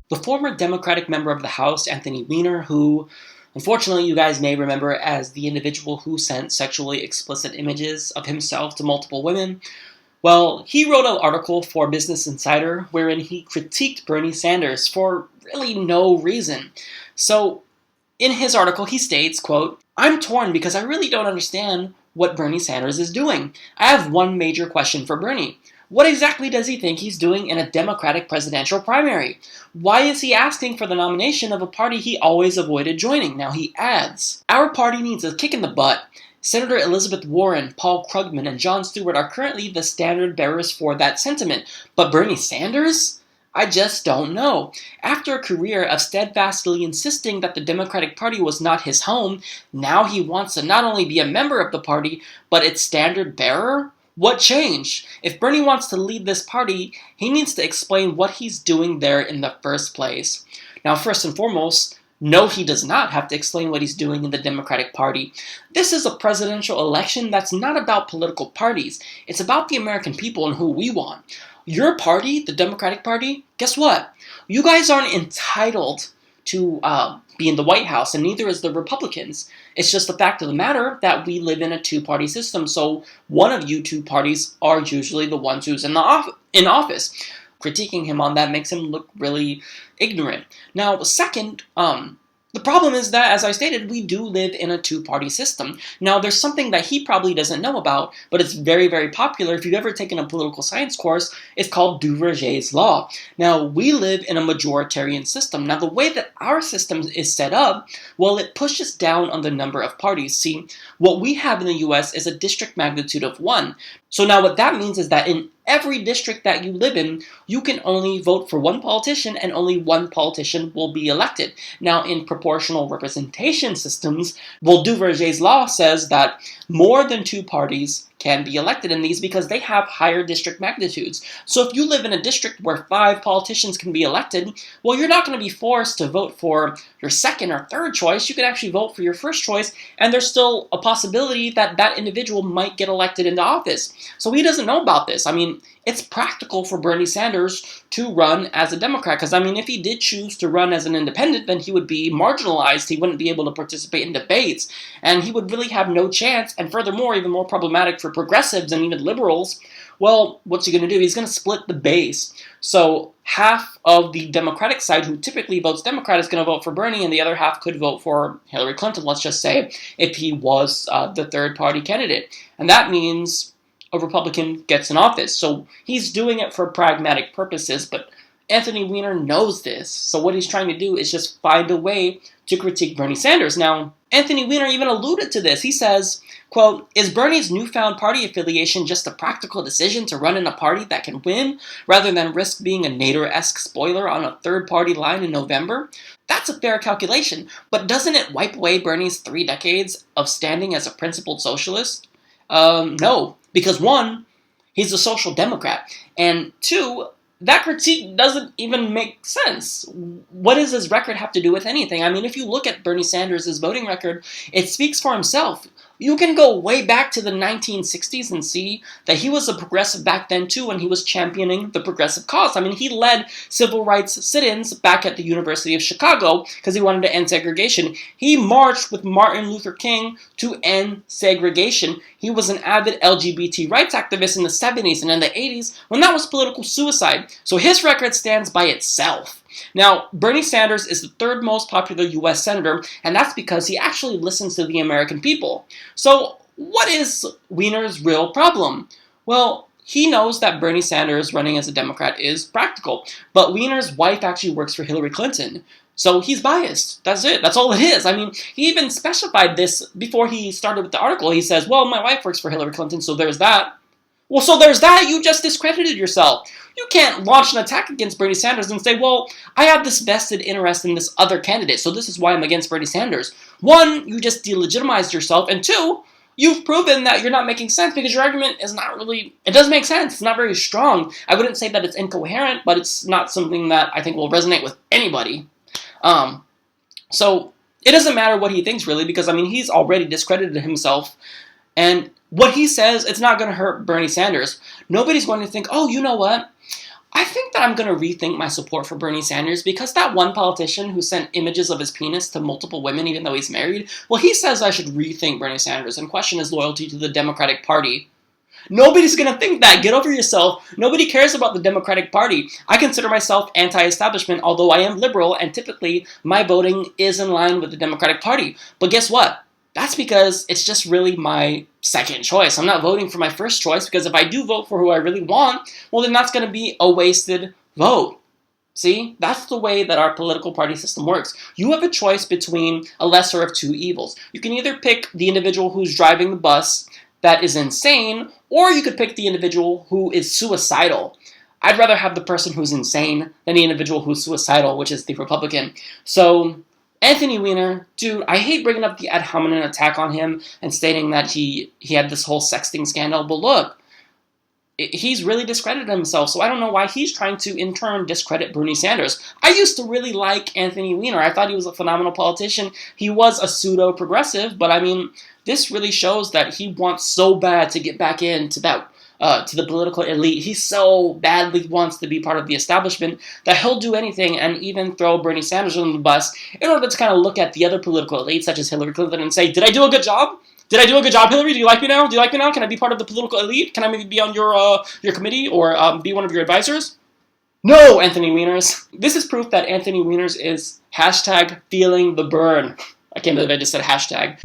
The former Democratic member of the House, Anthony Weiner, who unfortunately you guys may remember as the individual who sent sexually explicit images of himself to multiple women, well, he wrote an article for Business Insider wherein he critiqued Bernie Sanders for really no reason. So, in his article, he states, quote, "I'm torn because I really don't understand what Bernie Sanders is doing. I have one major question for Bernie. What exactly does he think he's doing in a Democratic presidential primary? Why is he asking for the nomination of a party he always avoided joining?" Now he adds, "Our party needs a kick in the butt. Senator Elizabeth Warren, Paul Krugman, and Jon Stewart are currently the standard bearers for that sentiment. But Bernie Sanders? I just don't know. After a career of steadfastly insisting that the Democratic Party was not his home, now he wants to not only be a member of the party, but its standard bearer? What changed? If Bernie wants to lead this party, he needs to explain what he's doing there in the first place." Now, first and foremost, no, he does not have to explain what he's doing in the Democratic Party. This is a presidential election that's not about political parties. It's about the American people and who we want. Your party, the Democratic Party, guess what? You guys aren't entitled to be in the White House, and neither is the Republicans. It's just the fact of the matter that we live in a two-party system, so one of you two parties are usually the ones who's in office. Critiquing him on that makes him look really ignorant. Now, second, the problem is that, as I stated, we do live in a two-party system. Now, there's something that he probably doesn't know about, but it's very, very popular. If you've ever taken a political science course, it's called Duverger's Law. Now, we live in a majoritarian system. Now, the way that our system is set up, well, it pushes down on the number of parties. See, what we have in the US is a district magnitude of 1. So now what that means is that in every district that you live in, you can only vote for one politician and only one politician will be elected. Now in proportional representation systems, well, Duverger's law says that more than two parties can be elected in these because they have higher district magnitudes. So if you live in a district where 5 politicians can be elected, well, you're not going to be forced to vote for your second or third choice. You can actually vote for your first choice, and there's still a possibility that that individual might get elected into office. So he doesn't know about this. I mean, it's practical for Bernie Sanders to run as a Democrat, because, I mean, if he did choose to run as an independent, then he would be marginalized. He wouldn't be able to participate in debates, and he would really have no chance, and furthermore, even more problematic for progressives and even liberals. Well, what's he going to do? He's going to split the base. So half of the Democratic side, who typically votes Democrat, is going to vote for Bernie, and the other half could vote for Hillary Clinton, let's just say, if he was the third-party candidate. And that means a Republican gets in office. So he's doing it for pragmatic purposes, but Anthony Weiner knows this. So what he's trying to do is just find a way to critique Bernie Sanders. Now, Anthony Weiner even alluded to this. He says, quote, "Is Bernie's newfound party affiliation just a practical decision to run in a party that can win, rather than risk being a Nader-esque spoiler on a third-party line in November? That's a fair calculation, but doesn't it wipe away Bernie's 3 decades of standing as a principled socialist? No. Because 1, he's a social democrat, and 2, that critique doesn't even make sense. What does his record have to do with anything? I mean, if you look at Bernie Sanders' voting record, it speaks for himself. You can go way back to the 1960s and see that he was a progressive back then too, and he was championing the progressive cause. I mean, he led civil rights sit-ins back at the University of Chicago because he wanted to end segregation. He marched with Martin Luther King to end segregation. He was an avid LGBT rights activist in the 70s and in the 80s when that was political suicide. So his record stands by itself. Now, Bernie Sanders is the 3rd most popular U.S. senator, and that's because he actually listens to the American people. So, what is Weiner's real problem? Well, he knows that Bernie Sanders running as a Democrat is practical, but Weiner's wife actually works for Hillary Clinton. So he's biased. That's it. That's all it is. I mean, he even specified this before he started with the article. He says, well, my wife works for Hillary Clinton, so there's that. Well, so there's that. You just discredited yourself. You can't launch an attack against Bernie Sanders and say, well, I have this vested interest in this other candidate, so this is why I'm against Bernie Sanders. 1, you just delegitimized yourself, and 2, you've proven that you're not making sense because your argument is not really, it doesn't make sense. It's not very strong. I wouldn't say that it's incoherent, but it's not something that I think will resonate with anybody. So it doesn't matter what he thinks, really, because, I mean, he's already discredited himself, and what he says, it's not going to hurt Bernie Sanders. Nobody's going to think, oh, you know what? I think that I'm going to rethink my support for Bernie Sanders because that one politician who sent images of his penis to multiple women even though he's married, well, he says I should rethink Bernie Sanders and question his loyalty to the Democratic Party. Nobody's going to think that. Get over yourself. Nobody cares about the Democratic Party. I consider myself anti-establishment, although I am liberal, and typically my voting is in line with the Democratic Party. But guess what? That's because it's just really my second choice. I'm not voting for my first choice because if I do vote for who I really want, well, then that's going to be a wasted vote. See? That's the way that our political party system works. You have a choice between a lesser of two evils. You can either pick the individual who's driving the bus that is insane, or you could pick the individual who is suicidal. I'd rather have the person who's insane than the individual who's suicidal, which is the Republican. So, Anthony Weiner, dude, I hate bringing up the ad hominem attack on him and stating that he had this whole sexting scandal, but look, he's really discredited himself, so I don't know why he's trying to, in turn, discredit Bernie Sanders. I used to really like Anthony Weiner. I thought he was a phenomenal politician. He was a pseudo-progressive, but I mean, this really shows that he wants so bad to get back into that to the political elite. He so badly wants to be part of the establishment that he'll do anything and even throw Bernie Sanders on the bus in order to kind of look at the other political elites, such as Hillary Clinton, and say, did I do a good job? Did I do a good job, Hillary? Do you like me now? Do you like me now? Can I be part of the political elite? Can I maybe be on your committee or be one of your advisors? No, Anthony Wieners. This is proof that Anthony Wieners is hashtag feeling the burn. I can't believe I just said hashtag.